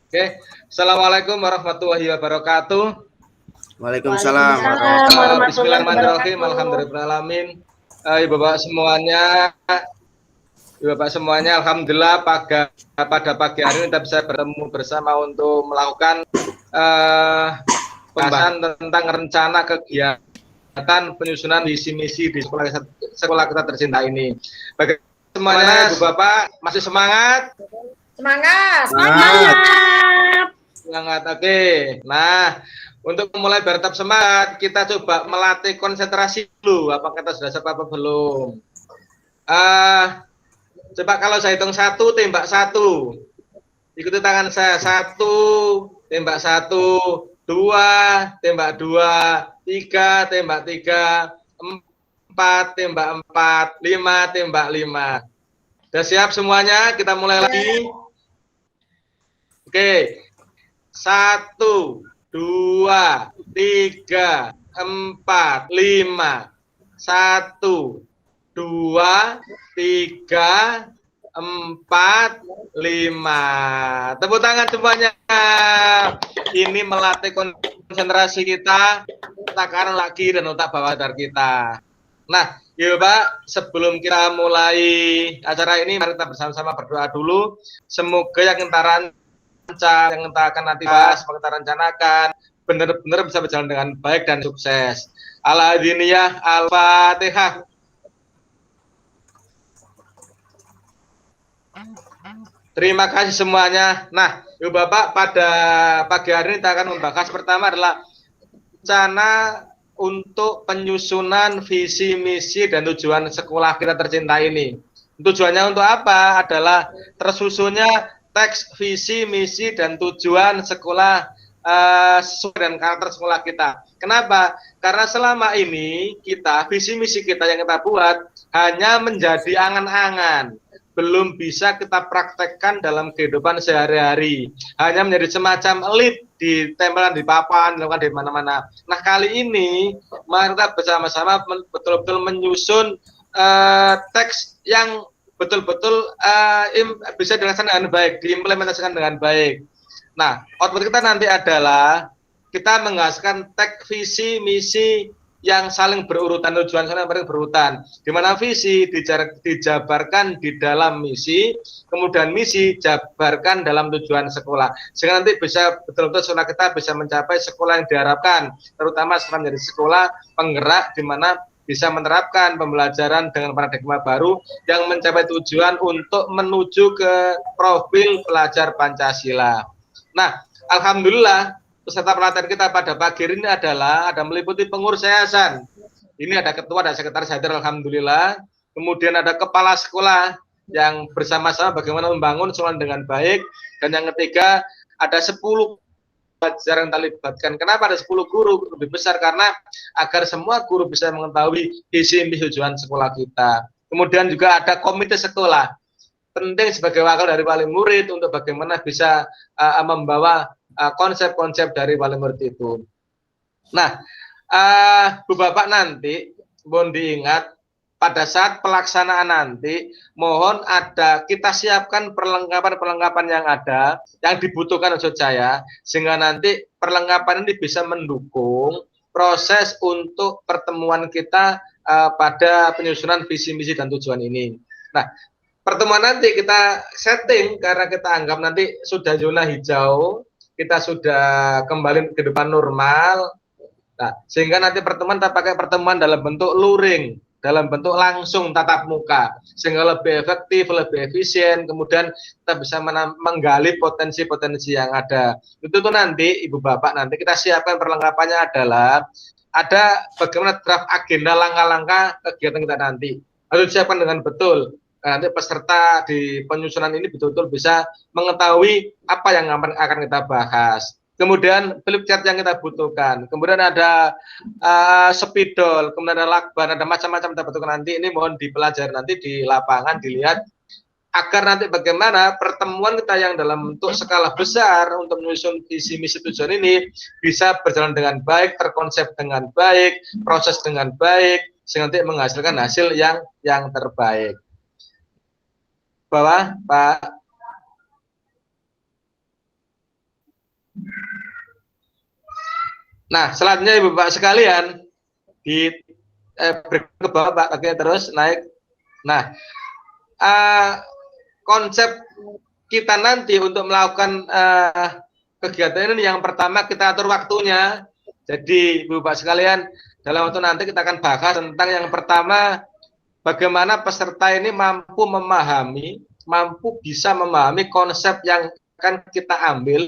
Oke, Assalamualaikum warahmatullahi wabarakatuh. Waalaikumsalam Bismillahirrahmanirrahim. Alhamdulillahirrahmanirrahim. Ibu bapak semuanya, alhamdulillah pada pagi hari ini kita bisa bertemu bersama untuk melakukan pembahasan tentang rencana kegiatan penyusunan visi misi di sekolah kita tercinta ini. Bagaimana semuanya, Ibu Bapak masih semangat? Semangat. Oke. Nah, untuk mulai bertahap semangat, kita coba melatih konsentrasi dulu. Apakah kita sudah siap apa belum? Coba kalau saya hitung 1, tembak 1. Ikuti tangan saya. 1, tembak 1. 2, tembak 2. 3, tembak 3. 4, tembak 4. 5, tembak 5. Sudah siap semuanya? Kita mulai lagi. Oke. 1, 2, 3, 4, 5. 1, 2, 3, 4, 5. Tepuk tangan semuanya. Ini melatih konsentrasi kita, otak kanan lagi dan otak bawah sadar kita. Nah, ya Pak, sebelum kita mulai acara ini, mari kita bersama-sama berdoa dulu. Semoga yang kita rancang, yang kita akan nanti bahas, yang kita rencanakan, benar-benar bisa berjalan dengan baik dan sukses. Al-Hadiniyah, Al-Fatihah. Terima kasih semuanya. Nah, Ibu Bapak, pada pagi hari ini kita akan membahas pertama adalah rencana untuk penyusunan visi, misi, dan tujuan sekolah kita tercinta ini. Tujuannya untuk apa? Adalah tersusunnya teks visi, misi, dan tujuan sekolah sesuai dengan karakter sekolah kita. Kenapa? Karena selama ini kita, visi, misi kita yang kita buat hanya menjadi angan-angan. Belum bisa kita praktekkan dalam kehidupan sehari-hari. Hanya menjadi semacam elit, ditempelan di papan, dilakukan di mana-mana. Nah, kali ini mari kita bersama-sama betul-betul menyusun teks yang betul-betul bisa dilaksanakan dengan baik, diimplementasikan dengan baik. Nah, output kita nanti adalah kita menghasilkan teks visi, misi yang saling berurutan, tujuan saling berurutan, di mana visi dijabarkan di dalam misi, kemudian misi jabarkan dalam tujuan sekolah, sehingga nanti bisa betul-betul sekolah kita bisa mencapai sekolah yang diharapkan, terutama sekolah menjadi sekolah penggerak di mana bisa menerapkan pembelajaran dengan paradigma baru yang mencapai tujuan untuk menuju ke profil pelajar Pancasila. Nah, alhamdulillah peserta pelatihan kita pada pagi ini adalah ada meliputi pengurus yayasan. Ini ada ketua dan sekretaris hadir, alhamdulillah. Kemudian ada kepala sekolah yang bersama-sama bagaimana membangun sekolah dengan baik. Dan yang ketiga ada 10 pelajar yang terlibatkan. Kenapa ada 10 guru? Lebih besar karena agar semua guru bisa mengetahui visi misi tujuan sekolah kita. Kemudian juga ada komite sekolah. Penting sebagai wakil dari wali murid untuk bagaimana bisa membawa konsep-konsep dari wali murid itu. Nah, Bu Bapak nanti mohon diingat pada saat pelaksanaan nanti mohon ada kita siapkan perlengkapan yang ada yang dibutuhkan maksud saya, sehingga nanti perlengkapan ini bisa mendukung proses untuk pertemuan kita pada penyusunan visi misi dan tujuan ini. Nah, pertemuan nanti kita setting karena kita anggap nanti sudah zona hijau, kita sudah kembali ke depan normal. Nah, sehingga nanti pertemuan kita pakai pertemuan dalam bentuk luring, dalam bentuk langsung tatap muka, sehingga lebih efektif, lebih efisien, kemudian kita bisa menggali potensi-potensi yang ada. Itu tuh nanti Ibu Bapak nanti kita siapkan perlengkapannya adalah ada bagaimana draft agenda langkah-langkah kegiatan kita nanti. Harus disiapkan dengan betul. Nanti peserta di penyusunan ini betul-betul bisa mengetahui apa yang akan kita bahas. Kemudian flip chart yang kita butuhkan. Kemudian ada spidol, kemudian ada lakban, ada macam-macam kita butuhkan nanti. Ini mohon dipelajari nanti di lapangan, dilihat agar nanti bagaimana pertemuan kita yang dalam bentuk skala besar untuk menyusun visi misi tujuan ini bisa berjalan dengan baik, terkonsep dengan baik, proses dengan baik, sehingga nanti menghasilkan hasil yang terbaik. Bawah, Pak. Nah, selanjutnya Ibu Bapak sekalian, di ke bawah Pak, oke, terus naik. Nah, konsep kita nanti untuk melakukan kegiatan ini, yang pertama kita atur waktunya. Jadi Ibu Bapak sekalian, dalam waktu nanti kita akan bahas tentang yang pertama, bagaimana peserta ini mampu bisa memahami konsep yang akan kita ambil,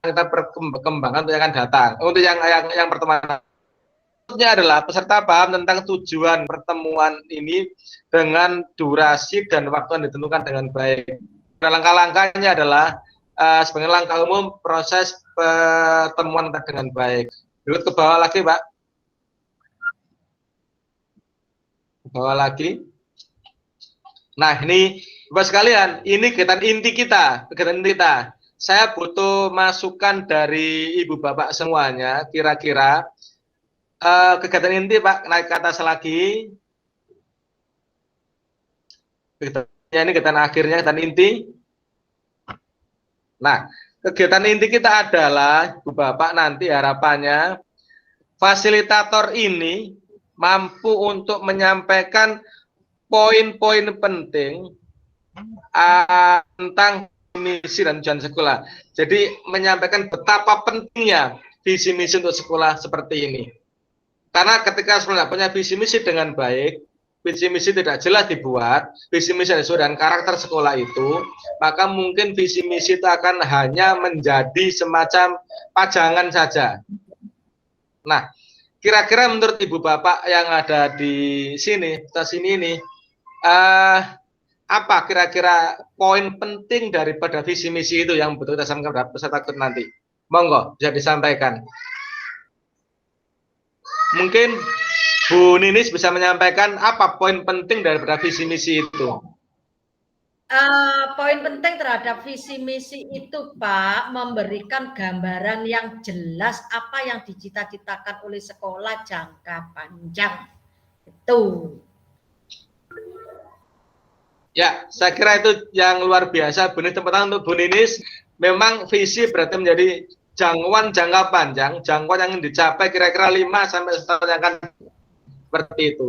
kita perkembangan untuk yang akan datang. Untuk yang pertama adalah peserta paham tentang tujuan pertemuan ini dengan durasi dan waktu yang ditentukan dengan baik. Langkah-langkahnya adalah sebagai langkah umum proses pertemuan dengan baik. Berikut ke bawah lagi, Pak. Ke bawah lagi. Nah, ini Bapak sekalian, ini kegiatan inti kita, Saya butuh masukan dari Ibu Bapak semuanya, kira-kira kegiatan inti, Pak, naik ke atas lagi. Ini kegiatan akhirnya, kegiatan inti. Nah, kegiatan inti kita adalah, Ibu Bapak, nanti harapannya fasilitator ini mampu untuk menyampaikan poin-poin penting tentang misi dan tujuan sekolah. Jadi menyampaikan betapa pentingnya visi misi untuk sekolah seperti ini. Karena ketika sekolah punya visi misi dengan baik, visi misi tidak jelas dibuat, visi misi sesuai dengan karakter sekolah itu, maka mungkin visi misi itu akan hanya menjadi semacam pajangan saja. Nah, kira-kira menurut Ibu Bapak yang ada di sini, ini, apa kira-kira poin penting daripada visi misi itu yang betul kita sampaikan kepada peserta nanti? Monggo, bisa disampaikan. Mungkin Bu Ninis bisa menyampaikan apa poin penting daripada visi misi itu? Poin penting terhadap visi misi itu, Pak, memberikan gambaran yang jelas apa yang dicita-citakan oleh sekolah jangka panjang. Itu. Ya, saya kira itu yang luar biasa. Bu Ninis, tepuk tangan untuk Bu Ninis. Memang visi berarti menjadi jangkauan jangka panjang, jangkauan yang dicapai kira-kira 5 sampai 1 tahun yang akan seperti itu.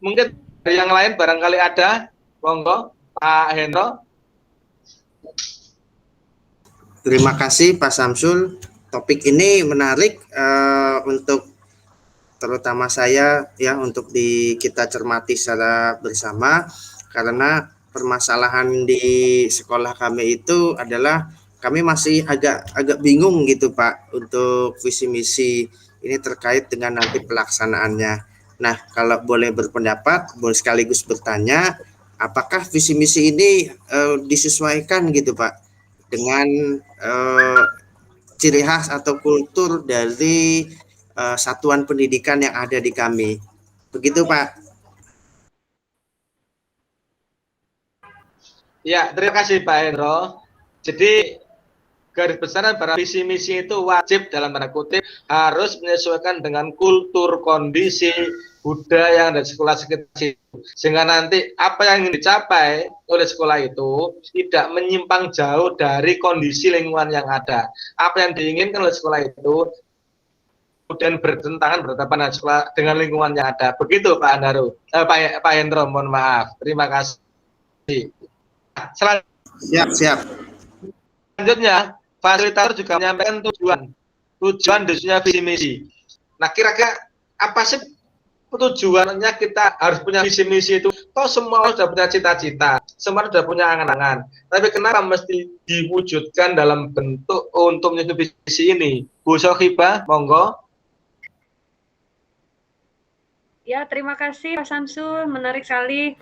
Mungkin dari yang lain barangkali ada, monggo Pak Hendro. Terima kasih Pak Samsul. Topik ini menarik untuk terutama saya ya, untuk kita cermati secara bersama, karena permasalahan di sekolah kami itu adalah kami masih agak bingung gitu Pak untuk visi misi ini terkait dengan nanti pelaksanaannya. Nah, kalau boleh berpendapat, boleh sekaligus bertanya, apakah visi misi ini disesuaikan gitu Pak dengan ciri khas atau kultur dari satuan pendidikan yang ada di kami. Begitu Pak. Ya, terima kasih Pak Hendro. Jadi garis besar para visi misi itu wajib dalam tanda kutip harus menyesuaikan dengan kultur, kondisi, budaya yang ada di sekolah sekitar, sehingga nanti apa yang ingin dicapai oleh sekolah itu tidak menyimpang jauh dari kondisi lingkungan yang ada. Apa yang diinginkan oleh sekolah itu kemudian bertentangan berhadapan dengan lingkungan yang ada. Begitu Pak Andaru, Pak Hendro, mohon maaf. Terima kasih. Siap. Selanjutnya, fasilitator juga menyampaikan tujuan dasarnya visi misi. Nah, kira-kira apa sih tujuannya kita harus punya visi misi itu? Toh semua sudah punya cita-cita, semua sudah punya angan-angan. Tapi kenapa mesti diwujudkan dalam bentuk untuk menyusun visi ini? Bu Sohibah, monggo. Ya, terima kasih Pak Samsul, menarik sekali.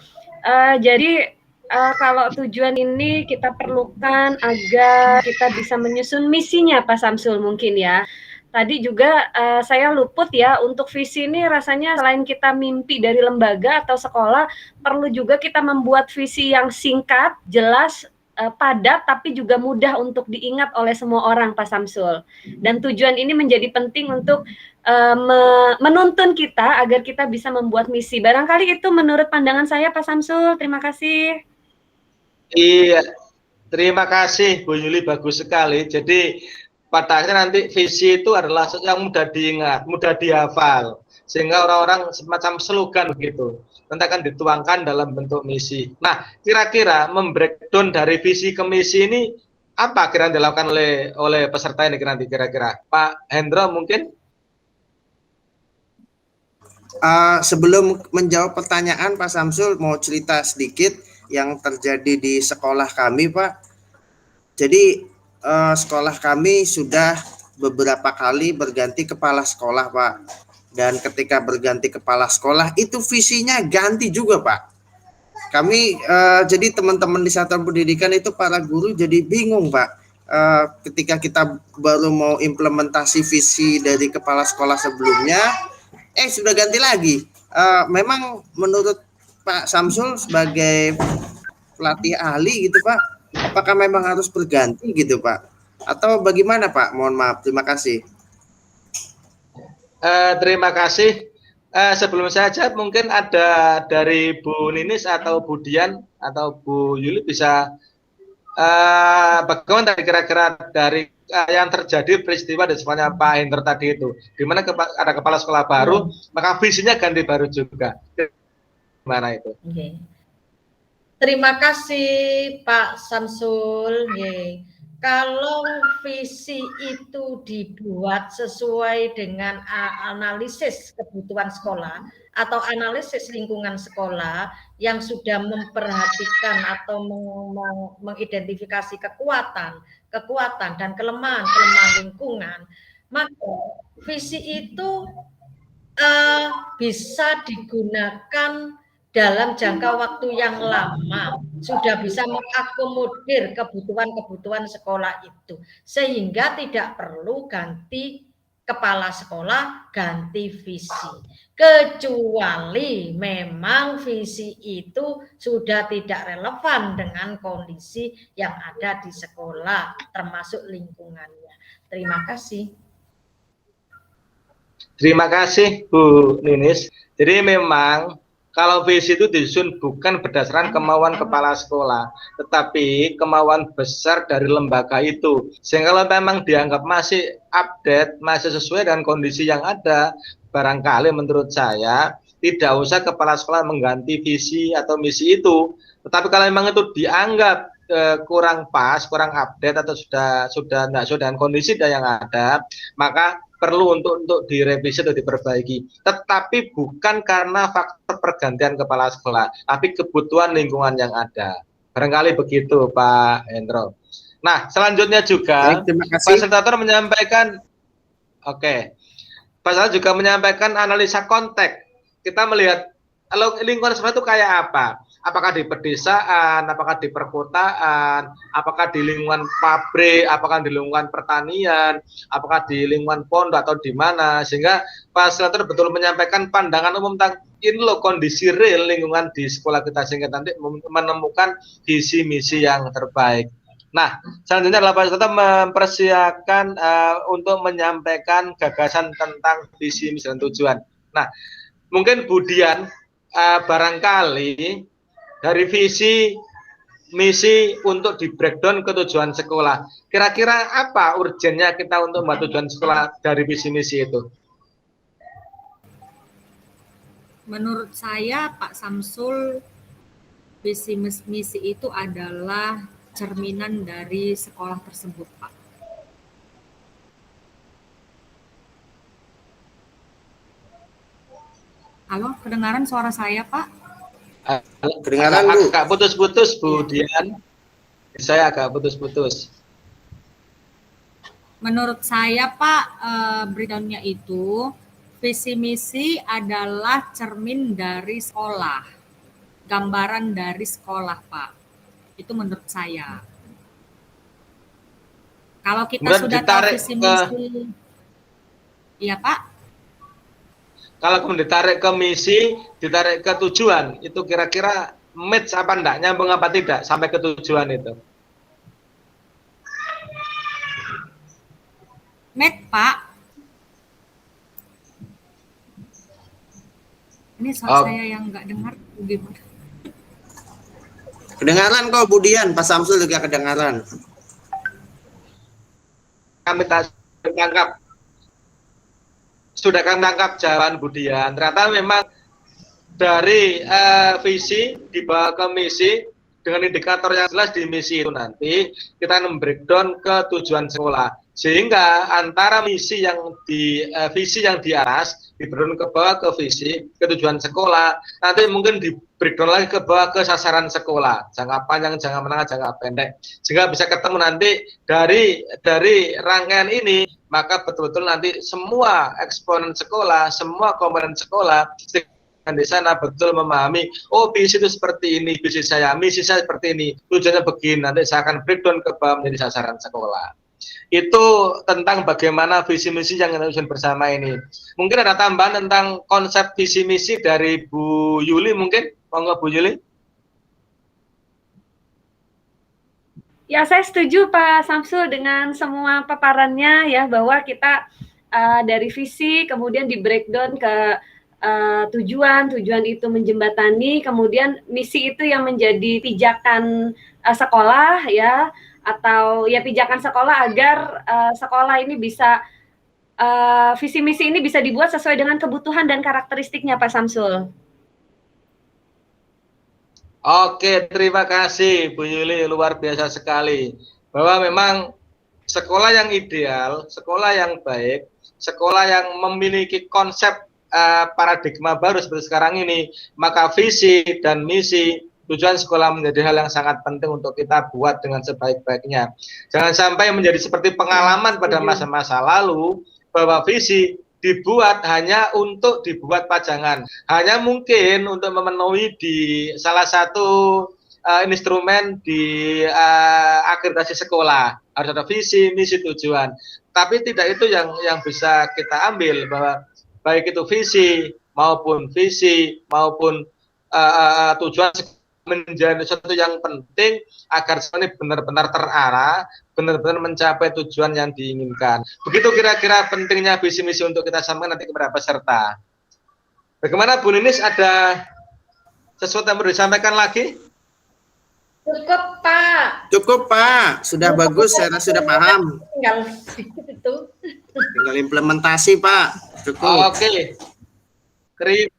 Jadi kalau tujuan ini kita perlukan agar kita bisa menyusun misinya Pak Samsul mungkin ya. Tadi juga saya luput ya, untuk visi ini rasanya selain kita mimpi dari lembaga atau sekolah, perlu juga kita membuat visi yang singkat, jelas, padat, tapi juga mudah untuk diingat oleh semua orang Pak Samsul. Dan tujuan ini menjadi penting untuk menuntun kita agar kita bisa membuat misi. Barangkali itu menurut pandangan saya Pak Samsul. Terima kasih. Iya, terima kasih Bu Yuli, bagus sekali. Jadi pada akhirnya nanti visi itu adalah yang mudah diingat, mudah dihafal, sehingga orang-orang semacam slogan begitu nanti akan dituangkan dalam bentuk misi. Nah, kira-kira membreakdown dari visi ke misi ini apa kira-kira dilakukan oleh peserta ini nanti kira-kira? Pak Hendro mungkin? Sebelum menjawab pertanyaan Pak Samsul, mau cerita sedikit yang terjadi di sekolah kami, Pak. Jadi sekolah kami sudah beberapa kali berganti kepala sekolah, Pak. Dan ketika berganti kepala sekolah itu visinya ganti juga, Pak. Kami jadi teman-teman di satuan pendidikan itu para guru jadi bingung, Pak. Ketika kita baru mau implementasi visi dari kepala sekolah sebelumnya, sudah ganti lagi. Memang menurut Pak Samsul sebagai pelatih ahli gitu, Pak, apakah memang harus berganti gitu, Pak? Atau bagaimana, Pak? Mohon maaf, terima kasih. Terima kasih. Sebelum saya jawab, mungkin ada dari Bu Ninis atau Bu Dian atau Bu Yuli bisa bagaimana tadi kira-kira dari yang terjadi peristiwa dan semuanya Pak Hendro tadi itu, di mana ada kepala sekolah baru, maka visinya ganti baru juga. Gimana itu? Okay. Terima kasih Pak Samsul. Kalau visi itu dibuat sesuai dengan analisis kebutuhan sekolah atau analisis lingkungan sekolah yang sudah memperhatikan atau mengidentifikasi kekuatan dan kelemahan lingkungan, maka visi itu bisa digunakan dalam jangka waktu yang lama, sudah bisa mengakomodir kebutuhan sekolah itu, sehingga tidak perlu ganti kepala sekolah, ganti visi, kecuali memang visi itu sudah tidak relevan dengan kondisi yang ada di sekolah, termasuk lingkungannya. Terima kasih. Terima kasih Bu Ninis. Jadi memang kalau visi itu disusun bukan berdasarkan kemauan kepala sekolah, tetapi kemauan besar dari lembaga itu. Sehingga kalau memang dianggap masih update, masih sesuai dengan kondisi yang ada, barangkali menurut saya tidak usah kepala sekolah mengganti visi atau misi itu. Tetapi kalau memang itu dianggap kurang pas, kurang update atau sudah tidak sesuai dengan kondisi yang ada, maka perlu untuk direvisi atau diperbaiki, tetapi bukan karena faktor pergantian kepala sekolah, tapi kebutuhan lingkungan yang ada. Barangkali begitu Pak Hendro. Nah, selanjutnya juga fasilitator menyampaikan, Fasilitator juga menyampaikan analisa konteks. Kita melihat lingkungan sekolah itu kayak apa? Apakah di pedesaan, apakah di perkotaan, apakah di lingkungan pabrik, apakah di lingkungan pertanian, apakah di lingkungan pondok atau di mana, sehingga fasilitator betul menyampaikan pandangan umum tentang ini loh kondisi real lingkungan di sekolah kita, sehingga nanti menemukan visi misi yang terbaik. Nah, selanjutnya adalah fasilitator mempersiapkan untuk menyampaikan gagasan tentang visi misi dan tujuan. Nah, mungkin Bu Dian, barangkali dari visi misi untuk di breakdown ke tujuan sekolah, kira-kira apa urgennya kita untuk membuat tujuan sekolah dari visi misi itu? Menurut saya Pak Samsul, visi misi itu adalah cerminan dari sekolah tersebut, Pak. Halo, kedengaran suara saya, Pak? Kedengaran Bu. Agak putus-putus Bu Dian. Saya agak putus-putus. Menurut saya Pak, breakdown-nya itu visi misi adalah cermin dari sekolah, gambaran dari sekolah Pak. Itu menurut saya. Kalau kita sudah tahu visi misi, iya Pak. Kalau kemudian ditarik ke misi, ditarik ke tujuan, itu kira-kira match apa enggak, nyambung apa tidak sampai ke tujuan itu? Match, Pak. Ini suara saya yang enggak dengar, gimana? Kedengaran kok Bu Dian, Pak Samsul juga kedengaran. kami tangkap. Sudah kami tangkap jawaban Budian. Ternyata memang dari visi dibawa ke misi dengan indikator yang jelas di misi itu nanti kita membreakdown ke tujuan sekolah, sehingga antara misi yang di visi yang di atas dibreakdown ke bawah ke visi ke tujuan sekolah, nanti mungkin di breakdown lagi ke bawah ke sasaran sekolah, jangka panjang, jangka menengah, jangka pendek, sehingga bisa ketemu nanti dari rangkaian ini, maka betul-betul nanti semua eksponen sekolah, semua komponen sekolah di sana betul memahami, oh visi itu seperti ini, visi saya, misi saya seperti ini, tujuannya begini, nanti saya akan breakdown ke bawah menjadi sasaran sekolah. Itu tentang bagaimana visi misi yang kita susun bersama ini. Mungkin ada tambahan tentang konsep visi misi dari Bu Yuli mungkin, monggo Bu Yuli. Ya, saya setuju Pak Samsul dengan semua paparannya ya, bahwa kita dari visi kemudian di breakdown ke tujuan itu menjembatani, kemudian misi itu yang menjadi pijakan sekolah ya, atau ya pijakan sekolah agar sekolah ini bisa visi misi ini bisa dibuat sesuai dengan kebutuhan dan karakteristiknya Pak Samsul. Oke, terima kasih Bu Yuli, luar biasa sekali. Bahwa memang sekolah yang ideal, sekolah yang baik, sekolah yang memiliki konsep paradigma baru seperti sekarang ini, maka visi dan misi tujuan sekolah menjadi hal yang sangat penting untuk kita buat dengan sebaik-baiknya. Jangan sampai menjadi seperti pengalaman pada masa-masa lalu, bahwa visi dibuat hanya untuk dibuat pajangan, hanya mungkin untuk memenuhi di salah satu instrumen di akreditasi sekolah, harus ada visi, misi, tujuan. Tapi tidak itu yang bisa kita ambil, bahwa baik itu visi maupun tujuan menjadi sesuatu yang penting agar ini benar-benar terarah, benar-benar mencapai tujuan yang diinginkan. Begitu kira-kira pentingnya visi misi untuk kita sampaikan nanti kepada peserta. Bagaimana Bu Ninis, ada sesuatu yang perlu disampaikan lagi? Cukup Pak. Cukup Pak, sudah bagus, saya sudah paham. Tinggal itu. Tinggal implementasi Pak. Cukup. Oke. Terima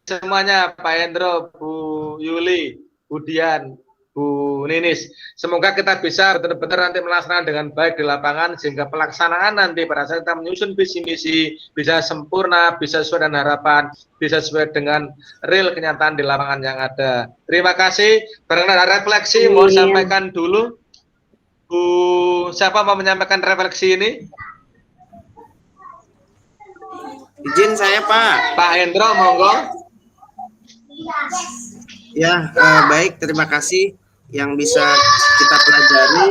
semuanya Pak Hendro, Bu Yuli, Bu Dian, Bu Ninis. Semoga kita bisa benar-benar nanti melaksanakan dengan baik di lapangan, sehingga pelaksanaan nanti pada saat kita menyusun visi misi bisa sempurna, bisa sesuai dengan harapan, bisa sesuai dengan real kenyataan di lapangan yang ada. Terima kasih. Barangkali ada refleksi, mau sampaikan dulu. Bu, siapa mau menyampaikan refleksi ini? Izin saya Pak. Pak Hendro, monggo. Ya, baik, terima kasih. Yang bisa kita pelajari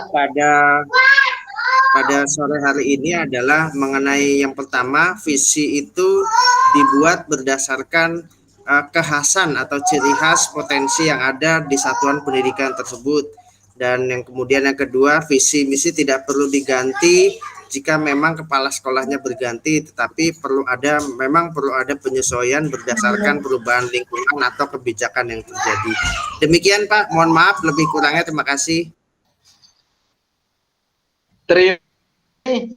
pada sore hari ini adalah mengenai yang pertama, visi itu dibuat berdasarkan kekhasan atau ciri khas potensi yang ada di satuan pendidikan tersebut. Dan yang kemudian yang kedua, visi misi tidak perlu diganti jika memang kepala sekolahnya berganti, tetapi memang perlu ada penyesuaian berdasarkan perubahan lingkungan atau kebijakan yang terjadi. Demikian Pak, mohon maaf lebih kurangnya, terima kasih. Terima kasih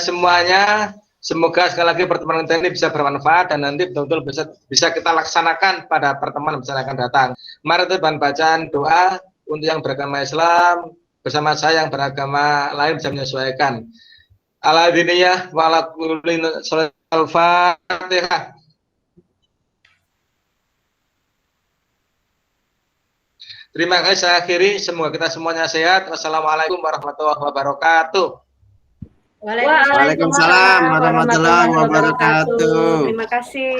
semuanya. Semoga sekali lagi pertemuan kita ini bisa bermanfaat dan nanti betul-betul bisa kita laksanakan pada pertemuan yang akan datang. Mari kita bahan bacaan doa untuk yang beragama Islam bersama saya yang beragama lain bisa menyesuaikan. Al-Adiniyah wa ala kulli al-Fatihah. Terima kasih, saya akhiri. Semoga kita semuanya sehat. Wassalamualaikum warahmatullahi wabarakatuh. Waalaikumsalam warahmatullahi wabarakatuh. Terima kasih.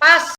Pas.